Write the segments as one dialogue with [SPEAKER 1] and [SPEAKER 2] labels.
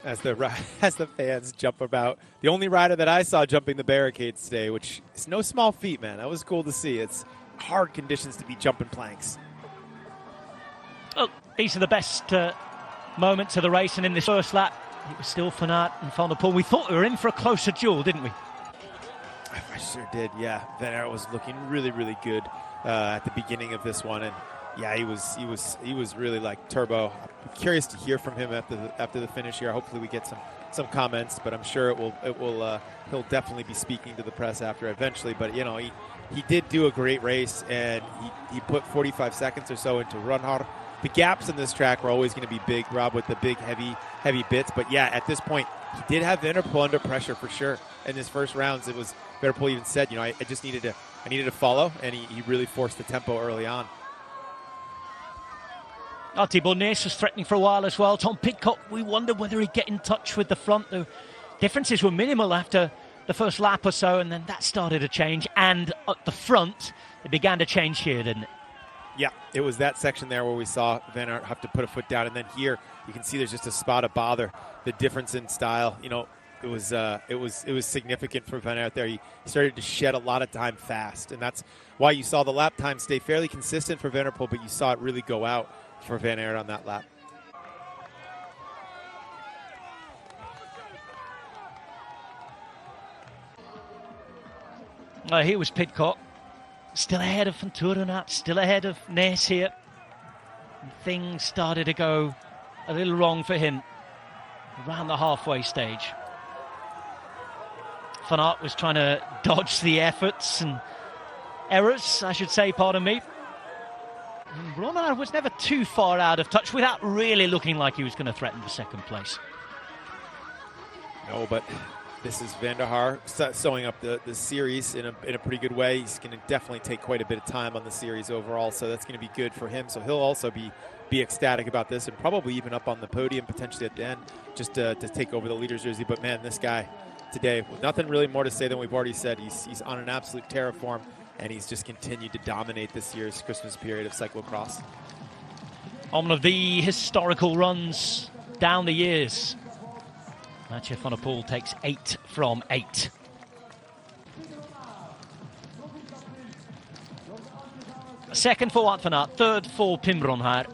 [SPEAKER 1] As the fans jump about. The only rider that I saw jumping the barricades today, which is no small feat, man. That was cool to see. It's hard conditions to be jumping planks.
[SPEAKER 2] Well, these are the best moments of the race, and in this first lap, it was still Van Aert and Van der Poel. We thought we were in for a closer duel, didn't we?
[SPEAKER 1] I sure did, yeah. Van Aert was looking really, really good at the beginning of this one, and yeah, he was really like turbo. I'm curious to hear from him after the finish here. Hopefully we get some comments, but I'm sure he'll definitely be speaking to the press after eventually. But you know, he did do a great race, and he put 45 seconds or so into Runhard. The gaps in this track were always going to be big, Rob, with the big heavy bits. But yeah, at this point, he did have Van der Poel under pressure for sure. In his first rounds, it was Van der Poel even said, you know, I just needed to follow, and he really forced the tempo early on.
[SPEAKER 2] Thibaut Nys was threatening for a while as well. Tom Pidcock, we wondered whether he'd get in touch with the front. The differences were minimal after the first lap or so, and then that started to change. And at the front, it began to change here, didn't it?
[SPEAKER 1] Yeah, it was that section there where we saw Van Aert have to put a foot down, and then here you can see there's just a spot of bother. The difference in style, you know, it was significant for Van Aert there. He started to shed a lot of time fast, and that's why you saw the lap time stay fairly consistent for Van der Poel, but you saw it really go out for Van Aert on that lap.
[SPEAKER 2] Here was Pidcock, still ahead of Van Torenhout, still ahead of Nys here. And things started to go a little wrong for him around the halfway stage. Van Aert was trying to dodge the efforts and errors, I should say, pardon me. And Roland was never too far out of touch without really looking like he was going to threaten for second place.
[SPEAKER 1] No, but this is Van der Haar sewing up the series in a pretty good way. He's going to definitely take quite a bit of time on the series overall, so that's going to be good for him. So he'll also be ecstatic about this, and probably even up on the podium potentially at the end, just to take over the leader's jersey. But man, this guy today, nothing really more to say than we've already said. He's on an absolute tear of form, and he's just continued to dominate this year's Christmas period of cyclocross.
[SPEAKER 2] On one of the historical runs down the years, Mathieu van der Poel takes 8 from 8. Second for Wout van Aert, third for Pim Ronhaar.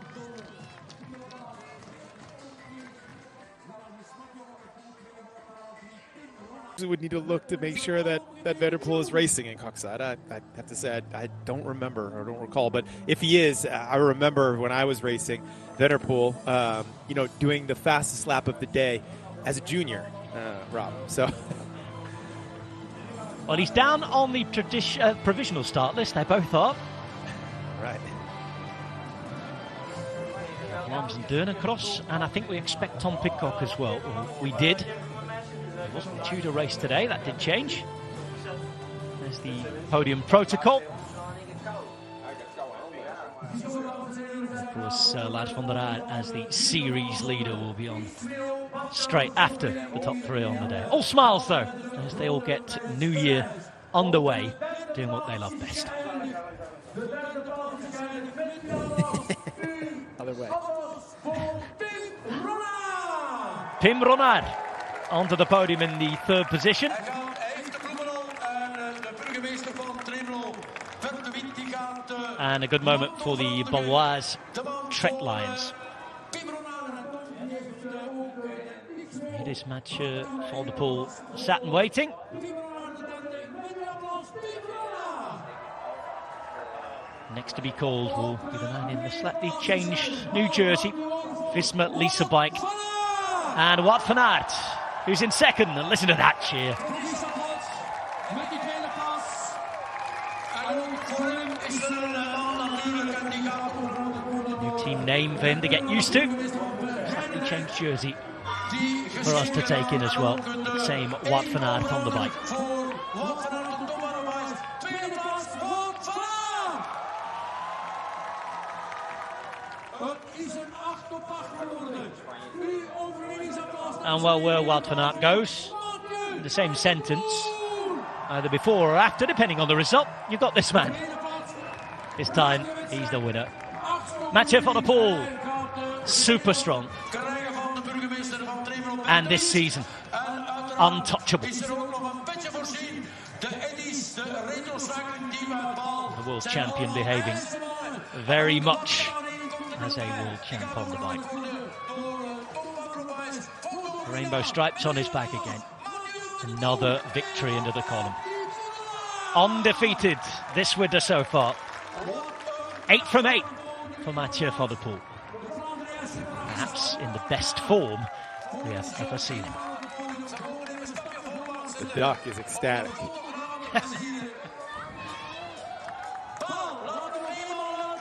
[SPEAKER 1] We would need to look to make sure that Van der Poel is racing in Coxside. I have to say I don't remember or don't recall, but if he is, I remember when I was racing Van der Poel, you know, doing the fastest lap of the day as a junior, Rob. So,
[SPEAKER 2] well, he's down on the provisional start list. They both are.
[SPEAKER 1] Right.
[SPEAKER 2] Lams and Dernacross, and I think we expect Tom Pidcock as well. We did. He wasn't due to race today. That did change. There's the podium protocol. Of course, Lars van der Aert as the series leader will be on straight after the top 3 on the day. All smiles though, as they all get New Year underway, doing what they love best.
[SPEAKER 1] Other way.
[SPEAKER 2] Pim Ronhaar onto the podium in the 3rd position. And a good moment for the Baloise Trek Lions. It is Mathieu van der Poel sat and waiting. Next to be called will be the man in the slightly changed New Jersey, Visma Lisa bike. And Wout van Aert, who's in second, and listen to that cheer. New team name for him to get used to. Slightly changed jersey for us to take in as well. Same Wout van Aert on the bike. And well, where Wout van Aert goes, in the same sentence, either before or after, depending on the result, you've got this man. This time, he's the winner. Mathieu van der Poel, super strong. and this season, untouchable. The world champion behaving very much as a world champ on the bike. Rainbow stripes on his back again. Another victory into the column. Undefeated this winter so far. 8 from 8 for Mathieu van der Poel. Perhaps in the best form we have ever seen him.
[SPEAKER 1] The duck is ecstatic.